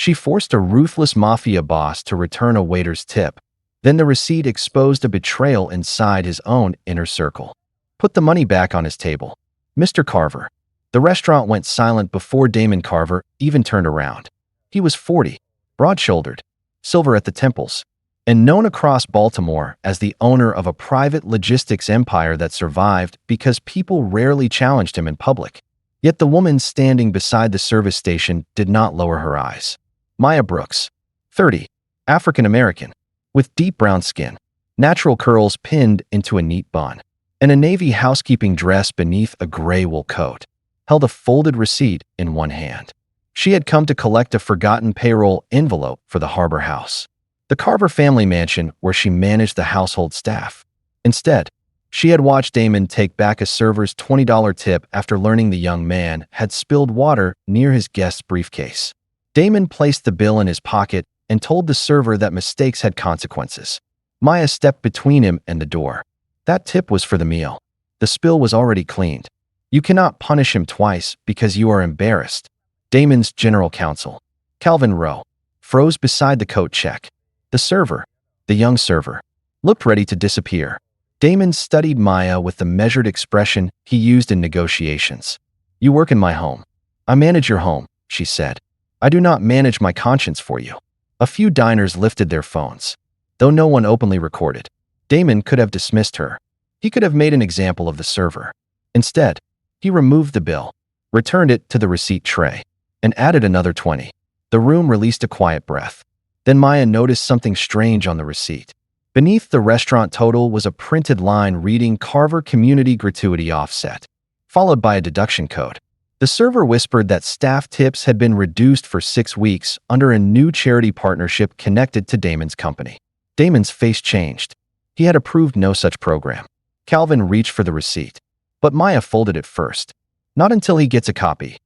She forced a ruthless mafia boss to return a waiter's tip. Then the receipt exposed a betrayal inside his own inner circle. Put the money back on his table, Mr. Carver. The restaurant went silent before Damon Carver even turned around. He was 40, broad-shouldered, silver at the temples, and known across Baltimore as the owner of a private logistics empire that survived because people rarely challenged him in public. Yet the woman standing beside the service station did not lower her eyes. Maya Brooks, 30, African-American, with deep brown skin, natural curls pinned into a neat bun, and a navy housekeeping dress beneath a gray wool coat, held a folded receipt in one hand. She had come to collect a forgotten payroll envelope for the Harbor House, the Carver family mansion where she managed the household staff. Instead, she had watched Damon take back a server's $20 tip after learning the young man had spilled water near his guest's briefcase. Damon placed the bill in his pocket and told the server that mistakes had consequences. Maya stepped between him and the door. That tip was for the meal. The spill was already cleaned. You cannot punish him twice because you are embarrassed. Damon's general counsel, Calvin Rowe, froze beside the coat check. The server, the young server, looked ready to disappear. Damon studied Maya with the measured expression he used in negotiations. You work in my home. I manage your home, she said. I do not manage my conscience for you. A few diners lifted their phones. Though no one openly recorded, Damon could have dismissed her. He could have made an example of the server. Instead, he removed the bill, returned it to the receipt tray, and added another 20. The room released a quiet breath. Then Maya noticed something strange on the receipt. Beneath the restaurant total was a printed line reading Carver Community Gratuity Offset, followed by a deduction code. The server whispered that staff tips had been reduced for 6 weeks under a new charity partnership connected to Damon's company. Damon's face changed. He had approved no such program. Calvin reached for the receipt, but Maya folded it first. Not until he gets a copy.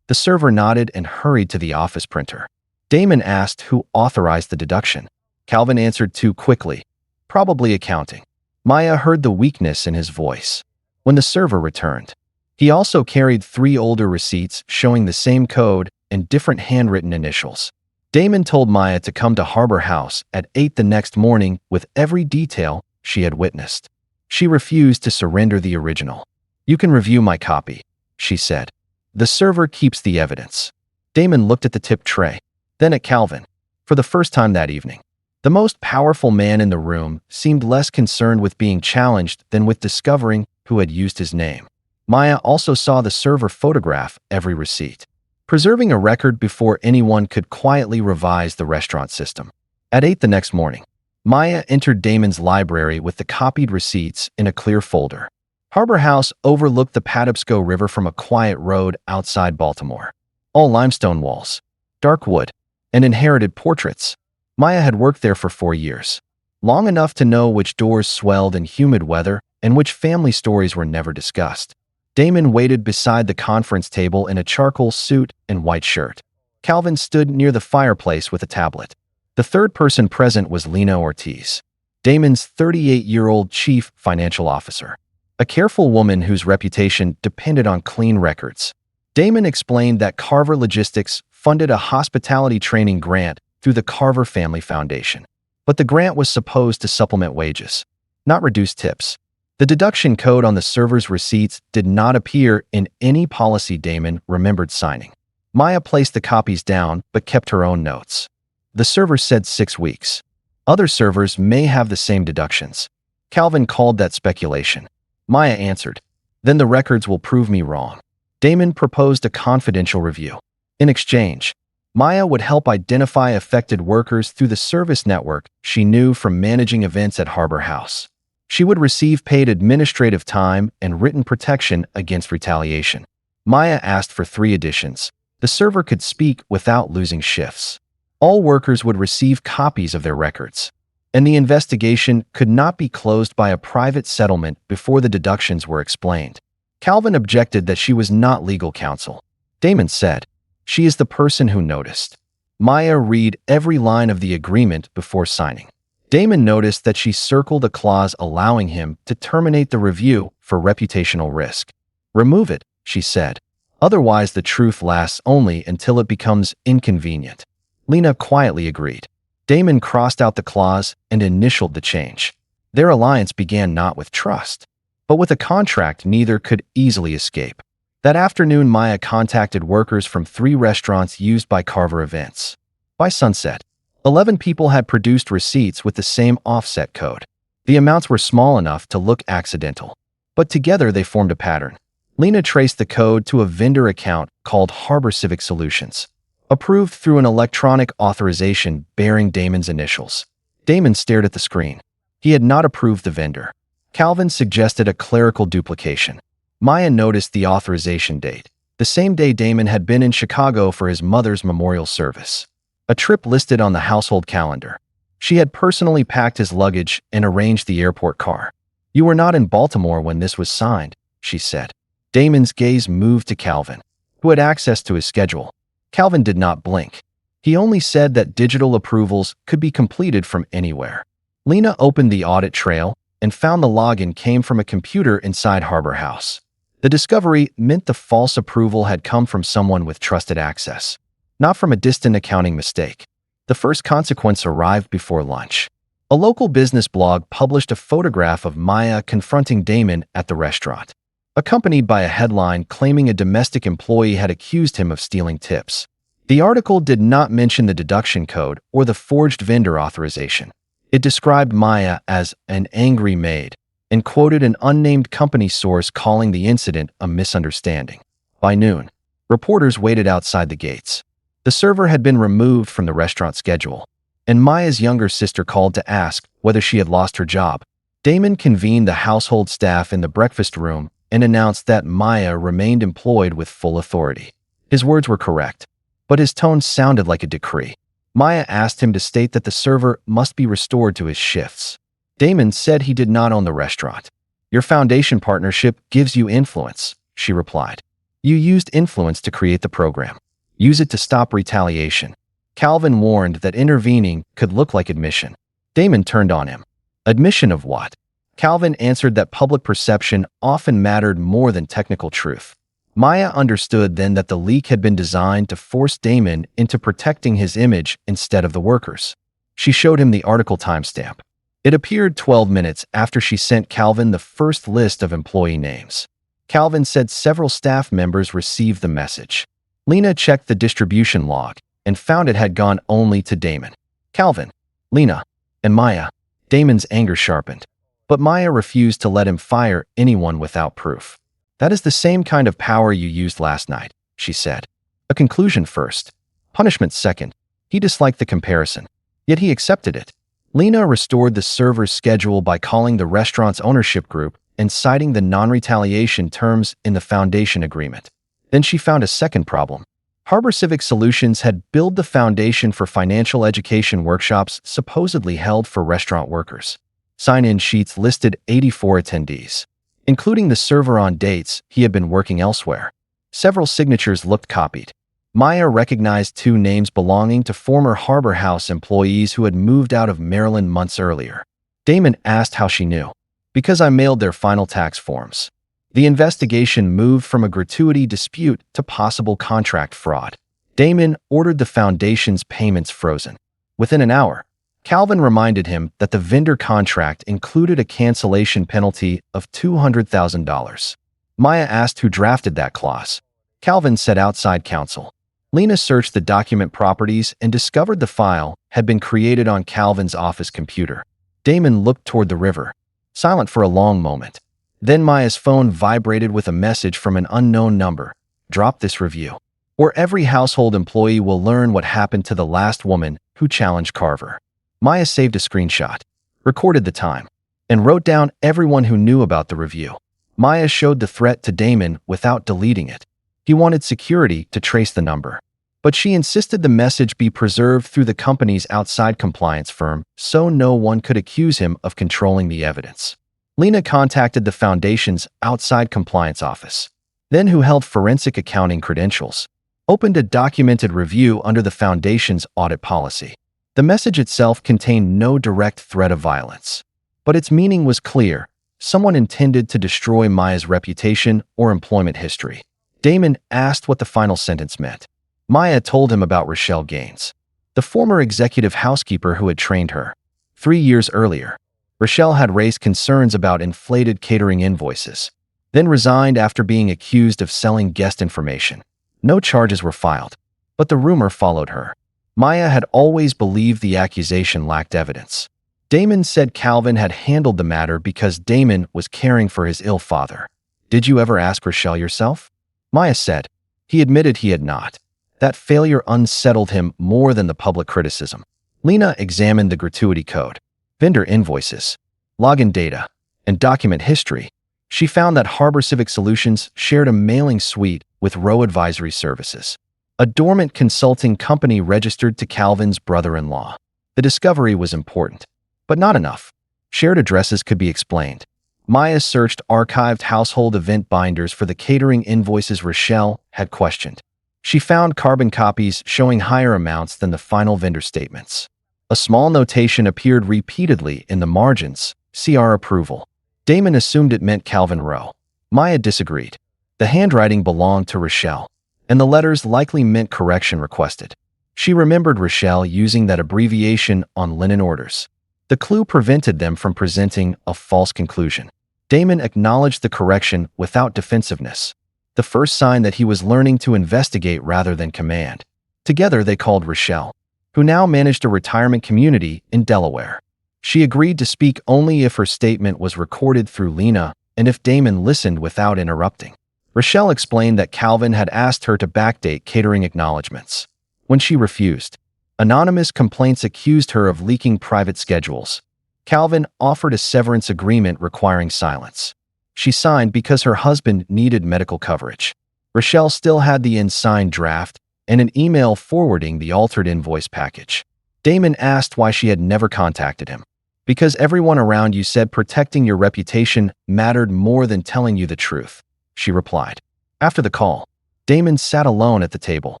The server nodded and hurried to the office printer. Damon asked who authorized the deduction. Calvin answered too quickly. Probably accounting. Maya heard the weakness in his voice. When the server returned, he also carried 3 older receipts showing the same code and different handwritten initials. Damon told Maya to come to Harbor House at 8 the next morning with every detail she had witnessed. She refused to surrender the original. You can review my copy, she said. The server keeps the evidence. Damon looked at the tip tray, then at Calvin. For the first time that evening, the most powerful man in the room seemed less concerned with being challenged than with discovering who had used his name. Maya also saw the server photograph every receipt, preserving a record before anyone could quietly revise the restaurant system. At 8 the next morning, Maya entered Damon's library with the copied receipts in a clear folder. Harbor House overlooked the Patapsco River from a quiet road outside Baltimore. All limestone walls, dark wood, and inherited portraits. Maya had worked there for 4 years, long enough to know which doors swelled in humid weather and which family stories were never discussed. Damon waited beside the conference table in a charcoal suit and white shirt. Calvin stood near the fireplace with a tablet. The third person present was Lena Ortiz, Damon's 38-year-old chief financial officer, a careful woman whose reputation depended on clean records. Damon explained that Carver Logistics funded a hospitality training grant through the Carver Family Foundation, but the grant was supposed to supplement wages, not reduce tips. The deduction code on the server's receipts did not appear in any policy Damon remembered signing. Maya placed the copies down but kept her own notes. The server said 6 weeks. Other servers may have the same deductions. Calvin called that speculation. Maya answered, then the records will prove me wrong. Damon proposed a confidential review. In exchange, Maya would help identify affected workers through the service network she knew from managing events at Harbor House. She would receive paid administrative time and written protection against retaliation. Maya asked for 3 additions. The server could speak without losing shifts. All workers would receive copies of their records, and the investigation could not be closed by a private settlement before the deductions were explained. Calvin objected that she was not legal counsel. Damon said, she is the person who noticed. Maya read every line of the agreement before signing. Damon noticed that she circled a clause allowing him to terminate the review for reputational risk. Remove it, she said. Otherwise, the truth lasts only until it becomes inconvenient. Lena quietly agreed. Damon crossed out the clause and initialed the change. Their alliance began not with trust, but with a contract neither could easily escape. That afternoon, Maya contacted workers from 3 restaurants used by Carver events. By sunset, 11 people had produced receipts with the same offset code. The amounts were small enough to look accidental, but together they formed a pattern. Lena traced the code to a vendor account called Harbor Civic Solutions, approved through an electronic authorization bearing Damon's initials. Damon stared at the screen. He had not approved the vendor. Calvin suggested a clerical duplication. Maya noticed the authorization date, the same day Damon had been in Chicago for his mother's memorial service. A trip listed on the household calendar. She had personally packed his luggage and arranged the airport car. "You were not in Baltimore when this was signed," she said. Damon's gaze moved to Calvin, who had access to his schedule. Calvin did not blink. He only said that digital approvals could be completed from anywhere. Lena opened the audit trail and found the login came from a computer inside Harbor House. The discovery meant the false approval had come from someone with trusted access, not from a distant accounting mistake. The first consequence arrived before lunch. A local business blog published a photograph of Maya confronting Damon at the restaurant, accompanied by a headline claiming a domestic employee had accused him of stealing tips. The article did not mention the deduction code or the forged vendor authorization. It described Maya as an angry maid and quoted an unnamed company source calling the incident a misunderstanding. By noon, reporters waited outside the gates. The server had been removed from the restaurant schedule, and Maya's younger sister called to ask whether she had lost her job. Damon convened the household staff in the breakfast room and announced that Maya remained employed with full authority. His words were correct, but his tone sounded like a decree. Maya asked him to state that the server must be restored to his shifts. Damon said he did not own the restaurant. "Your foundation partnership gives you influence," she replied. "You used influence to create the program. Use it to stop retaliation." Calvin warned that intervening could look like admission. Damon turned on him. "Admission of what?" Calvin answered that public perception often mattered more than technical truth. Maya understood then that the leak had been designed to force Damon into protecting his image instead of the workers. She showed him the article timestamp. It appeared 12 minutes after she sent Calvin the first list of employee names. Calvin said several staff members received the message. Lena checked the distribution log and found it had gone only to Damon. Calvin, Lena, and Maya. Damon's anger sharpened, but Maya refused to let him fire anyone without proof. "That is the same kind of power you used last night," she said. "A conclusion first, punishment second." He disliked the comparison, yet he accepted it. Lena restored the server's schedule by calling the restaurant's ownership group and citing the non-retaliation terms in the foundation agreement. Then she found a second problem. Harbor Civic Solutions had billed the foundation for financial education workshops supposedly held for restaurant workers. Sign-in sheets listed 84 attendees, including the server on dates he had been working elsewhere. Several signatures looked copied. Maya recognized 2 names belonging to former Harbor House employees who had moved out of Maryland months earlier. Damon asked how she knew. "Because I mailed their final tax forms." The investigation moved from a gratuity dispute to possible contract fraud. Damon ordered the foundation's payments frozen. Within an hour, Calvin reminded him that the vendor contract included a cancellation penalty of $200,000. Maya asked who drafted that clause. Calvin said outside counsel. Lena searched the document properties and discovered the file had been created on Calvin's office computer. Damon looked toward the river, silent for a long moment. Then Maya's phone vibrated with a message from an unknown number. "Drop this review, or every household employee will learn what happened to the last woman who challenged Carver." Maya saved a screenshot, recorded the time, and wrote down everyone who knew about the review. Maya showed the threat to Damon without deleting it. He wanted security to trace the number, but she insisted the message be preserved through the company's outside compliance firm so no one could accuse him of controlling the evidence. Lena contacted the foundation's outside compliance office, then who held forensic accounting credentials, opened a documented review under the foundation's audit policy. The message itself contained no direct threat of violence, but its meaning was clear. Someone intended to destroy Maya's reputation or employment history. Damon asked what the final sentence meant. Maya told him about Rochelle Gaines. the former executive housekeeper who had trained her. 3 years earlier, Rochelle had raised concerns about inflated catering invoices, then resigned after being accused of selling guest information. No charges were filed, but the rumor followed her. Maya had always believed the accusation lacked evidence. Damon said Calvin had handled the matter because Damon was caring for his ill father. Did you ever ask Rochelle yourself? Maya said. He admitted he had not. That failure unsettled him more than the public criticism. Lena examined the gratuity code, vendor invoices, login data, and document history. She found that Harbor Civic Solutions shared a mailing suite with Row Advisory Services, a dormant consulting company registered to Calvin's brother-in-law. The discovery was important, but not enough. Shared addresses could be explained. Maya searched archived household event binders for the catering invoices Rochelle had questioned. She found carbon copies showing higher amounts than the final vendor statements. A small notation appeared repeatedly in the margins, CR approval. Damon assumed it meant Calvin Rowe. Maya disagreed. The handwriting belonged to Rochelle, and the letters likely meant correction requested. She remembered Rochelle using that abbreviation on linen orders. The clue prevented them from presenting a false conclusion. Damon acknowledged the correction without defensiveness, the first sign that he was learning to investigate rather than command. Together they called Rochelle, who now managed a retirement community in Delaware. She agreed to speak only if her statement was recorded through Lena and if Damon listened without interrupting. Rochelle explained that Calvin had asked her to backdate catering acknowledgments. When she refused, anonymous complaints accused her of leaking private schedules. Calvin offered a severance agreement requiring silence. She signed because her husband needed medical coverage. Rochelle still had the unsigned draft and an email forwarding the altered invoice package. Damon asked why she had never contacted him. Because everyone around you said protecting your reputation mattered more than telling you the truth, she replied. After the call, Damon sat alone at the table.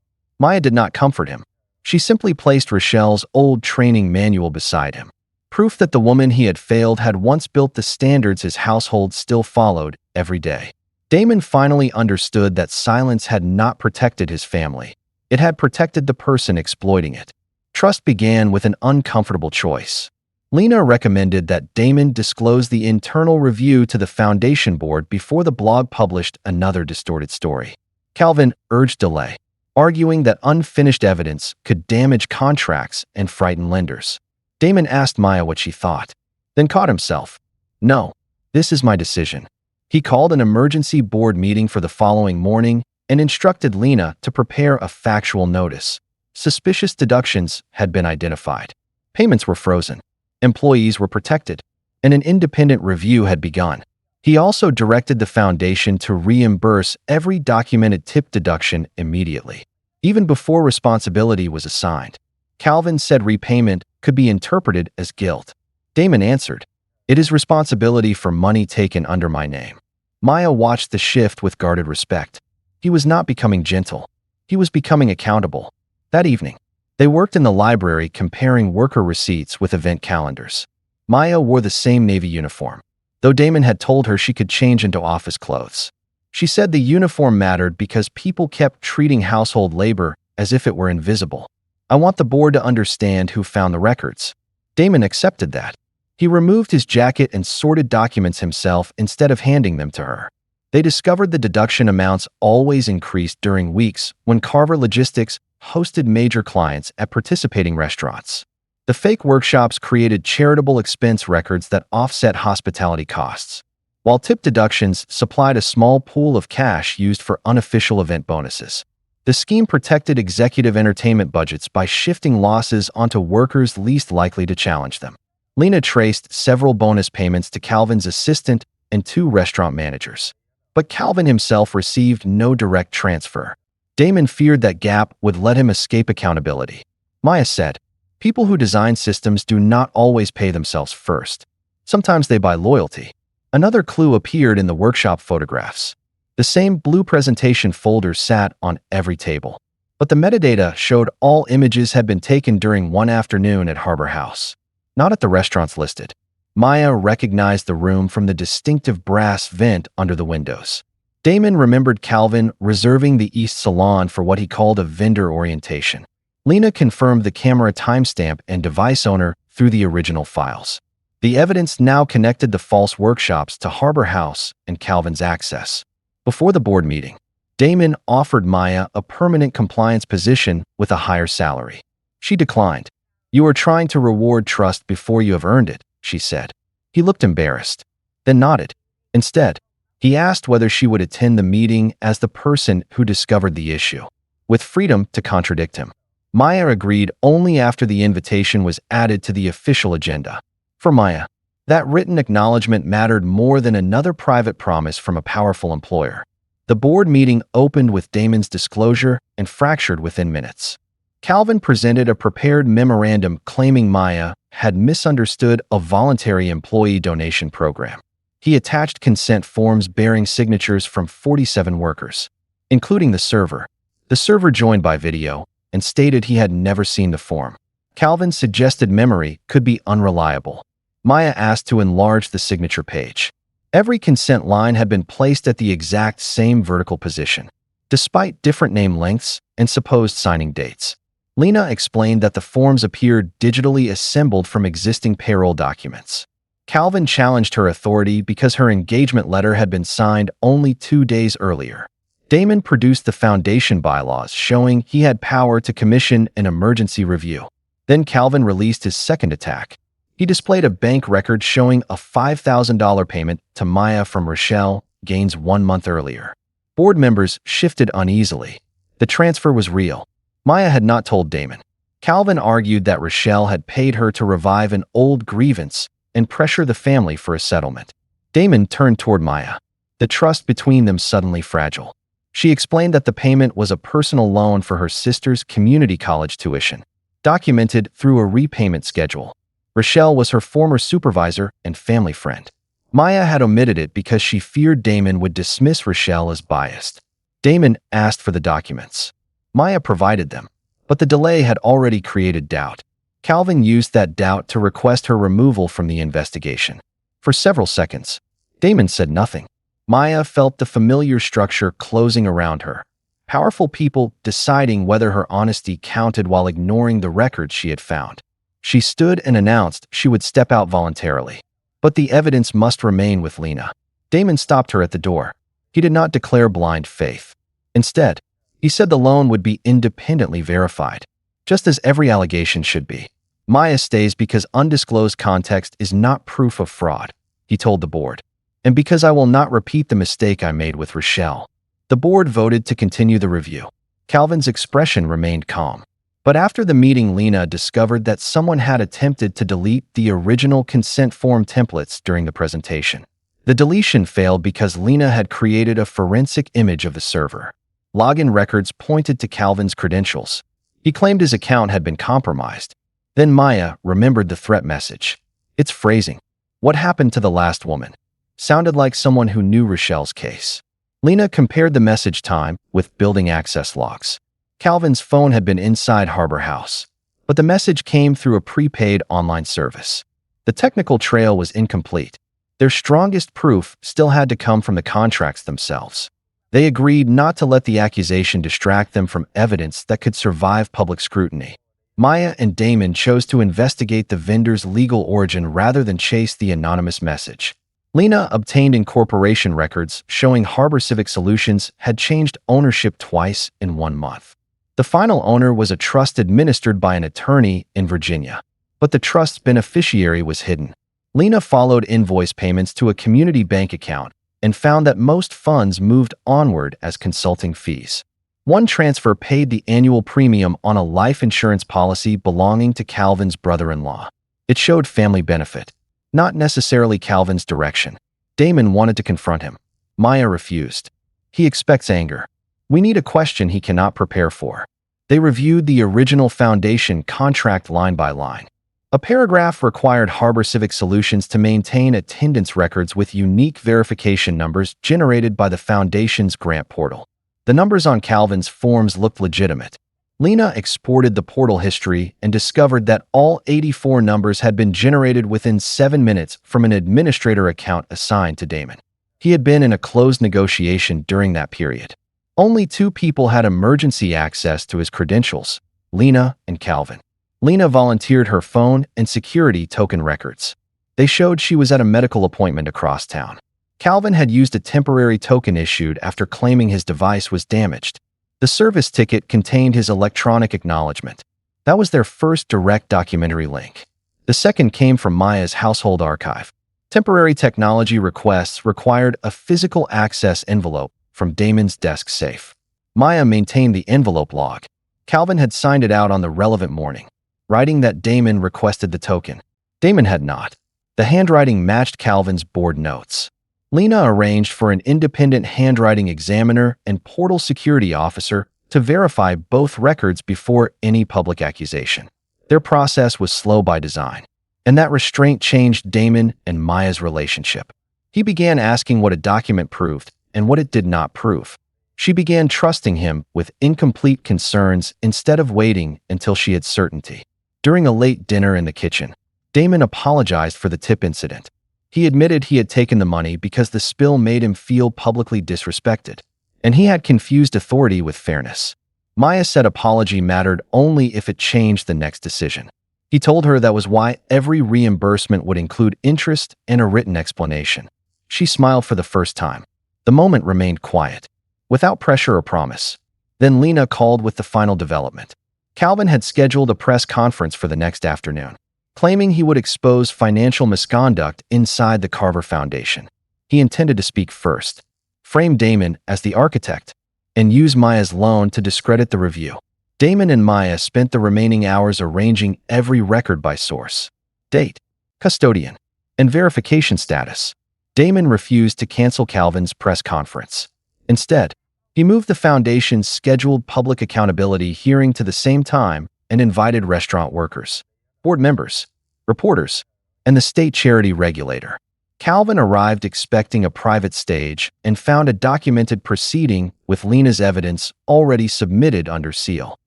Maya did not comfort him. She simply placed Rochelle's old training manual beside him. Proof that the woman he had failed had once built the standards his household still followed every day. Damon finally understood that silence had not protected his family. It had protected the person exploiting it. Trust began with an uncomfortable choice. Lena recommended that Damon disclose the internal review to the foundation board before the blog published another distorted story. Calvin urged delay, arguing that unfinished evidence could damage contracts and frighten lenders. Damon asked Maya what she thought, then caught himself. No, this is my decision. He called an emergency board meeting for the following morning and instructed Lena to prepare a factual notice. Suspicious deductions had been identified. Payments were frozen. Employees were protected, and an independent review had begun. He also directed the foundation to reimburse every documented tip deduction immediately, even before responsibility was assigned. Calvin said repayment could be interpreted as guilt. Damon answered, "It is responsibility for money taken under my name." Maya watched the shift with guarded respect. He was not becoming gentle. He was becoming accountable. That evening, they worked in the library comparing worker receipts with event calendars. Maya wore the same Navy uniform, though Damon had told her she could change into office clothes. She said the uniform mattered because people kept treating household labor as if it were invisible. "I want the board to understand who found the records." Damon accepted that. He removed his jacket and sorted documents himself instead of handing them to her. They discovered the deduction amounts always increased during weeks when Carver Logistics hosted major clients at participating restaurants. The fake workshops created charitable expense records that offset hospitality costs, while tip deductions supplied a small pool of cash used for unofficial event bonuses. The scheme protected executive entertainment budgets by shifting losses onto workers least likely to challenge them. Lena traced several bonus payments to Calvin's assistant and 2 restaurant managers, but Calvin himself received no direct transfer. Damon feared that gap would let him escape accountability. Maya said, "People who design systems do not always pay themselves first. Sometimes they buy loyalty." Another clue appeared in the workshop photographs. The same blue presentation folder sat on every table, but the metadata showed all images had been taken during one afternoon at Harbor House, not at the restaurants listed. Maya recognized the room from the distinctive brass vent under the windows. Damon remembered Calvin reserving the East Salon for what he called a vendor orientation. Lena confirmed the camera timestamp and device owner through the original files. The evidence now connected the false workshops to Harbor House and Calvin's access. Before the board meeting, Damon offered Maya a permanent compliance position with a higher salary. She declined. "You are trying to reward trust before you have earned it," she said. He looked embarrassed, then nodded. Instead, he asked whether she would attend the meeting as the person who discovered the issue, with freedom to contradict him. Maya agreed only after the invitation was added to the official agenda. For Maya, that written acknowledgement mattered more than another private promise from a powerful employer. The board meeting opened with Damon's disclosure and fractured within minutes. Calvin presented a prepared memorandum claiming Maya had misunderstood a voluntary employee donation program. He attached consent forms bearing signatures from 47 workers, including the server. The server joined by video and stated he had never seen the form. Calvin suggested memory could be unreliable. Maya asked to enlarge the signature page. Every consent line had been placed at the exact same vertical position, despite different name lengths and supposed signing dates. Lena explained that the forms appeared digitally assembled from existing payroll documents. Calvin challenged her authority because her engagement letter had been signed only 2 days earlier. Damon produced the foundation bylaws showing he had power to commission an emergency review. Then Calvin released his second attack. He displayed a bank record showing a $5,000 payment to Maya from Rochelle, Gaines 1 month earlier. Board members shifted uneasily. The transfer was real. Maya had not told Damon. Calvin argued that Rochelle had paid her to revive an old grievance and pressure the family for a settlement. Damon turned toward Maya, the trust between them suddenly fragile. She explained that the payment was a personal loan for her sister's community college tuition, documented through a repayment schedule. Rochelle was her former supervisor and family friend. Maya had omitted it because she feared Damon would dismiss Rochelle as biased. Damon asked for the documents. Maya provided them, but the delay had already created doubt. Calvin used that doubt to request her removal from the investigation. For several seconds, Damon said nothing. Maya felt the familiar structure closing around her. Powerful people deciding whether her honesty counted while ignoring the records she had found. She stood and announced she would step out voluntarily. But the evidence must remain with Lena. Damon stopped her at the door. He did not declare blind faith. Instead, he said the loan would be independently verified, just as every allegation should be. Maya stays because undisclosed context is not proof of fraud, he told the board. And because I will not repeat the mistake I made with Rochelle. The board voted to continue the review. Calvin's expression remained calm. But after the meeting, Lena discovered that someone had attempted to delete the original consent form templates during the presentation. The deletion failed because Lena had created a forensic image of the server. Login records pointed to Calvin's credentials. He claimed his account had been compromised. Then Maya remembered the threat message. Its phrasing, "What happened to the last woman?" sounded like someone who knew Rochelle's case. Lena compared the message time with building access logs. Calvin's phone had been inside Harbor House, but the message came through a prepaid online service. The technical trail was incomplete. Their strongest proof still had to come from the contracts themselves. They agreed not to let the accusation distract them from evidence that could survive public scrutiny. Maya and Damon chose to investigate the vendor's legal origin rather than chase the anonymous message. Lena obtained incorporation records showing Harbor Civic Solutions had changed ownership twice in 1 month. The final owner was a trust administered by an attorney in Virginia, but the trust's beneficiary was hidden. Lena followed invoice payments to a community bank account and found that most funds moved onward as consulting fees. One transfer paid the annual premium on a life insurance policy belonging to Calvin's brother-in-law. It showed family benefit, not necessarily Calvin's direction. Damon wanted to confront him. Maya refused. He expects anger. We need a question he cannot prepare for. They reviewed the original foundation contract line by line. A paragraph required Harbor Civic Solutions to maintain attendance records with unique verification numbers generated by the foundation's grant portal. The numbers on Calvin's forms looked legitimate. Lena exported the portal history and discovered that all 84 numbers had been generated within 7 minutes from an administrator account assigned to Damon. He had been in a closed negotiation during that period. Only 2 people had emergency access to his credentials. Lena and Calvin. Lena volunteered her phone and security token records. They showed she was at a medical appointment across town. Calvin had used a temporary token issued after claiming his device was damaged. The service ticket contained his electronic acknowledgement. That was their first direct documentary link. The second came from Maya's household archive. Temporary technology requests required a physical access envelope from Damon's desk safe. Maya maintained the envelope log. Calvin had signed it out on the relevant morning, writing that Damon requested the token. Damon had not. The handwriting matched Calvin's board notes. Lena arranged for an independent handwriting examiner and portal security officer to verify both records before any public accusation. Their process was slow by design, and that restraint changed Damon and Maya's relationship. He began asking what a document proved and what it did not prove. She began trusting him with incomplete concerns instead of waiting until she had certainty. During a late dinner in the kitchen, Damon apologized for the tip incident. He admitted he had taken the money because the spill made him feel publicly disrespected, and he had confused authority with fairness. Maya said apology mattered only if it changed the next decision. He told her that was why every reimbursement would include interest and a written explanation. She smiled for the first time. The moment remained quiet, without pressure or promise. Then Lena called with the final development. Calvin had scheduled a press conference for the next afternoon, claiming he would expose financial misconduct inside the Carver Foundation. He intended to speak first, frame Damon as the architect, and use Maya's loan to discredit the review. Damon and Maya spent the remaining hours arranging every record by source, date, custodian, and verification status. Damon refused to cancel Calvin's press conference. Instead, he moved the foundation's scheduled public accountability hearing to the same time and invited restaurant workers, board members, reporters, and the state charity regulator. Calvin arrived expecting a private stage and found a documented proceeding with Lena's evidence already submitted under seal.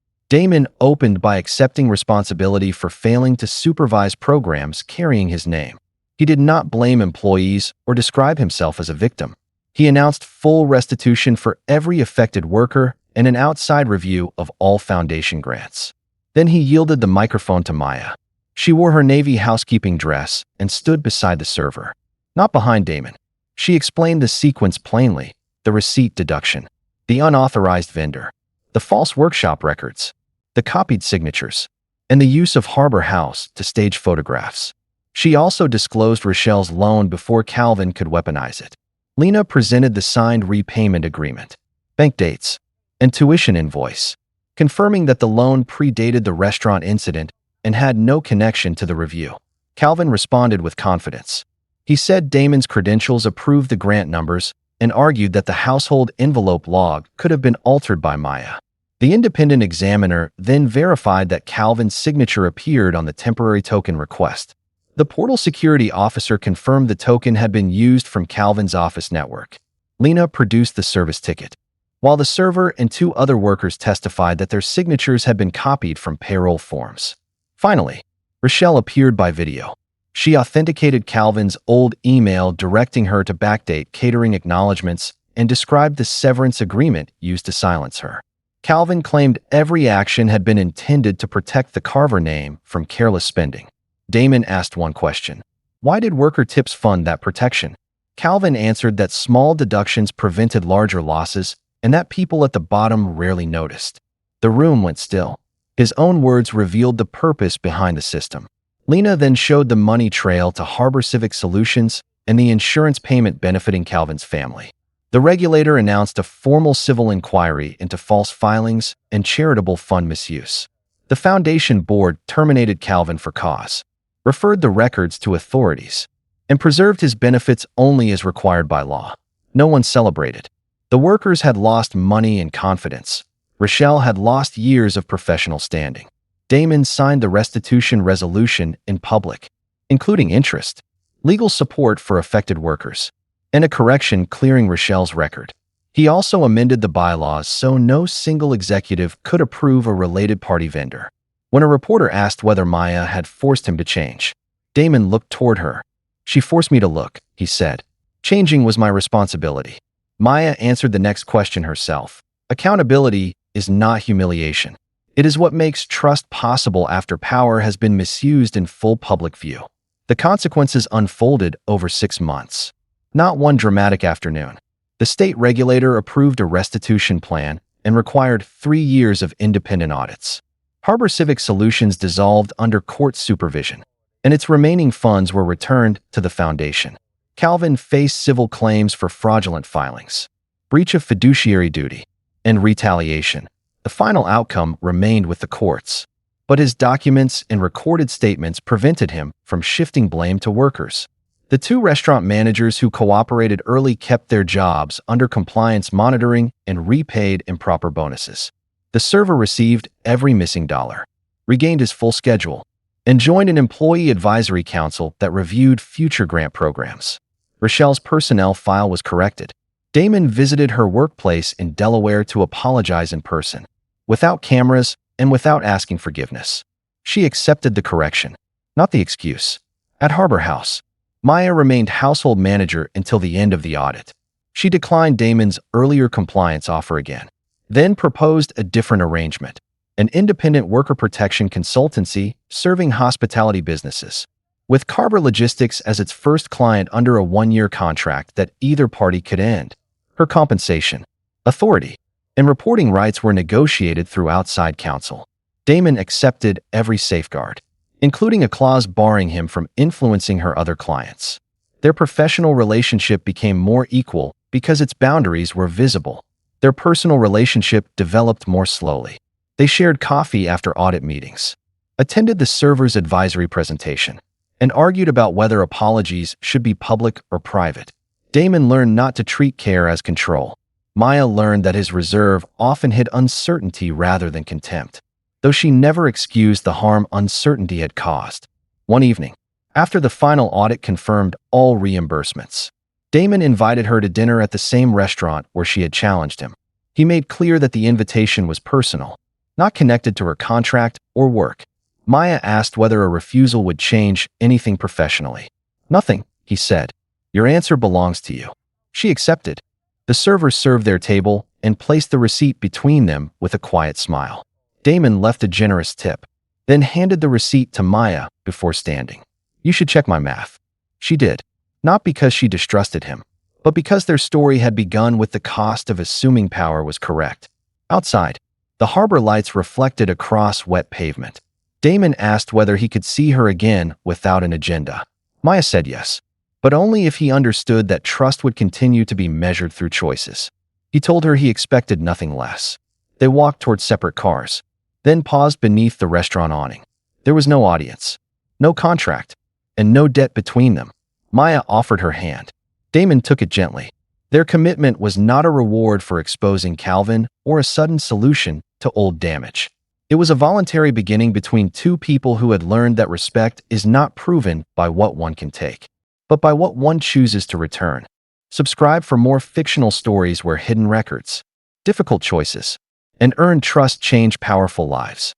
Damon opened by accepting responsibility for failing to supervise programs carrying his name. He did not blame employees or describe himself as a victim. He announced full restitution for every affected worker and an outside review of all foundation grants. Then he yielded the microphone to Maya. She wore her navy housekeeping dress and stood beside the server, not behind Damon. She explained the sequence plainly: the receipt deduction, the unauthorized vendor, the false workshop records, the copied signatures, and the use of Harbor House to stage photographs. She also disclosed Rochelle's loan before Calvin could weaponize it. Lena presented the signed repayment agreement, bank dates, and tuition invoice, confirming that the loan predated the restaurant incident and had no connection to the review. Calvin responded with confidence. He said Damon's credentials approved the grant numbers and argued that the household envelope log could have been altered by Maya. The independent examiner then verified that Calvin's signature appeared on the temporary token request. The portal security officer confirmed the token had been used from Calvin's office network. Lena produced the service ticket, while the server and two other workers testified that their signatures had been copied from payroll forms. Finally, Rochelle appeared by video. She authenticated Calvin's old email directing her to backdate catering acknowledgments and described the severance agreement used to silence her. Calvin claimed every action had been intended to protect the Carver name from careless spending. Damon asked one question: why did worker tips fund that protection? Calvin answered that small deductions prevented larger losses and that people at the bottom rarely noticed. The room went still. His own words revealed the purpose behind the system. Lena then showed the money trail to Harbor Civic Solutions and the insurance payment benefiting Calvin's family. The regulator announced a formal civil inquiry into false filings and charitable fund misuse. The foundation board terminated Calvin for cause, referred the records to authorities, and preserved his benefits only as required by law. No one celebrated. The workers had lost money and confidence. Rochelle had lost years of professional standing. Damon signed the restitution resolution in public, including interest, legal support for affected workers, and a correction clearing Rochelle's record. He also amended the bylaws so no single executive could approve a related party vendor. When a reporter asked whether Maya had forced him to change, Damon looked toward her. "She forced me to look," he said. "Changing was my responsibility." Maya answered the next question herself. Accountability is not humiliation. It is what makes trust possible after power has been misused in full public view. The consequences unfolded over 6 months. Not one dramatic afternoon. The state regulator approved a restitution plan and required 3 years of independent audits. Harbor Civic Solutions dissolved under court supervision, and its remaining funds were returned to the foundation. Calvin faced civil claims for fraudulent filings, breach of fiduciary duty, and retaliation. The final outcome remained with the courts, but his documents and recorded statements prevented him from shifting blame to workers. The 2 restaurant managers who cooperated early kept their jobs under compliance monitoring and repaid improper bonuses. The server received every missing dollar, regained his full schedule, and joined an employee advisory council that reviewed future grant programs. Rochelle's personnel file was corrected. Damon visited her workplace in Delaware to apologize in person, without cameras and without asking forgiveness. She accepted the correction, not the excuse. At Harbor House, Maya remained household manager until the end of the audit. She declined Damon's earlier compliance offer again, then proposed a different arrangement, an independent worker protection consultancy serving hospitality businesses, with Carver Logistics as its first client under a 1-year contract that either party could end. Her compensation, authority, and reporting rights were negotiated through outside counsel. Damon accepted every safeguard, including a clause barring him from influencing her other clients. Their professional relationship became more equal because its boundaries were visible. Their personal relationship developed more slowly. They shared coffee after audit meetings, attended the server's advisory presentation, and argued about whether apologies should be public or private. Damon learned not to treat care as control. Maya learned that his reserve often hid uncertainty rather than contempt, though she never excused the harm uncertainty had caused. One evening, after the final audit confirmed all reimbursements, Damon invited her to dinner at the same restaurant where she had challenged him. He made clear that the invitation was personal, not connected to her contract or work. Maya asked whether a refusal would change anything professionally. "Nothing," he said. "Your answer belongs to you." She accepted. The server served their table and placed the receipt between them with a quiet smile. Damon left a generous tip, then handed the receipt to Maya before standing. "You should check my math." She did, not because she distrusted him, but because their story had begun with the cost of assuming power was correct. Outside, the harbor lights reflected across wet pavement. Damon asked whether he could see her again without an agenda. Maya said yes, but only if he understood that trust would continue to be measured through choices. He told her he expected nothing less. They walked toward separate cars, then paused beneath the restaurant awning. There was no audience, no contract, and no debt between them. Maya offered her hand. Damon took it gently. Their commitment was not a reward for exposing Calvin or a sudden solution to old damage. It was a voluntary beginning between 2 people who had learned that respect is not proven by what one can take, but by what one chooses to return. Subscribe for more fictional stories where hidden records, difficult choices, and earned trust change powerful lives.